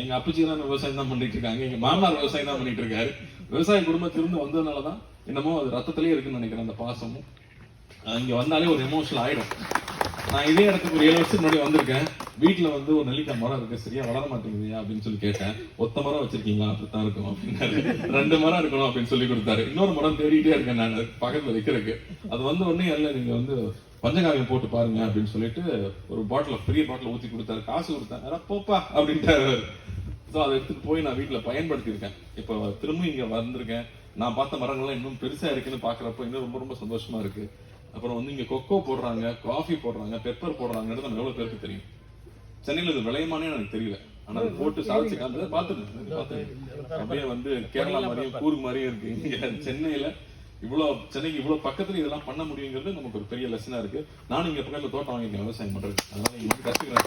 எங்க அப்பச்சிதான் விவசாயம் தான் பண்ணிட்டு இருக்காங்க, எங்க மாமனார் விவசாயம் தான் பண்ணிட்டு இருக்காரு. விவசாய குடும்பத்திலிருந்து வந்ததுனாலதான் என்னமோ அது ரத்தத்திலேயே இருக்குன்னு நினைக்கிறேன். அந்த பாசமும் இங்க வந்தாலே ஒரு எமோஷனல் ஆயிடும். நான் இதே இடத்துக்கு ஒரு 7 வருஷத்துக்கு முன்னாடி வந்திருக்கேன். வீட்டுல வந்து ஒரு நெல்லிக்காய் மரம் இருக்கு, சரியா வளர மாட்டேங்குது அப்படின்னு சொல்லி கேட்டேன். ஒத்த மரம் வச்சிருக்கீங்களா? அப்படித்தான் இருக்கும் அப்படின்னாரு. 2 மரம் இருக்கணும் அப்படின்னு சொல்லி கொடுத்தாரு. இன்னொரு மரம் தேடிட்டே இருக்கேன் நான் பக்கத்துல வைக்கிறதுக்கு. அது வந்து உடனே இல்ல நீங்க வந்து பஞ்சகாவியம் போட்டு பாருங்க அப்படின்னு சொல்லிட்டு ஒரு பாட்டில், பெரிய பாட்டில் ஊத்தி கொடுத்தாரு. காசு கொடுத்தாரு. போப்பா அப்படின்ட்டாரு. ஸோ அதை எடுத்துட்டு போய் நான் வீட்டுல பயன்படுத்தியிருக்கேன். இப்போ திரும்ப இங்க வந்திருக்கேன். நான் பார்த்த மரங்கள்லாம் இன்னும் பெருசா இருக்குன்னு பாக்குறப்ப இன்னும் ரொம்ப ரொம்ப சந்தோஷமா இருக்கு. அப்புறம் வந்து இங்க கொக்கோ போடுறாங்க, காஃபி போடுறாங்க, பெப்பர் போடுறாங்கன்னு நம்ம எவ்வளவு பேருக்கு தெரியும். சென்னையில இது விளையமானே எனக்கு தெரியல. ஆனா அது போட்டு சாதிச்சு காந்ததை பார்த்துட்டு அப்படியே வந்து கேரளா மாதிரியும் கூர்க் மாதிரியும் இருக்கு. இங்க சென்னையில சென்னைக்கு இவ்வளவு பக்கத்துல இதெல்லாம் பண்ண முடியுங்கிறது நமக்கு ஒரு பெரிய லெசனா இருக்கு. நானும் இங்க பக்கத்துல தோட்டம் வாங்கிருக்கேன் விவசாயம் பண்றது. அதனால இங்க கத்துக்கிறேன்.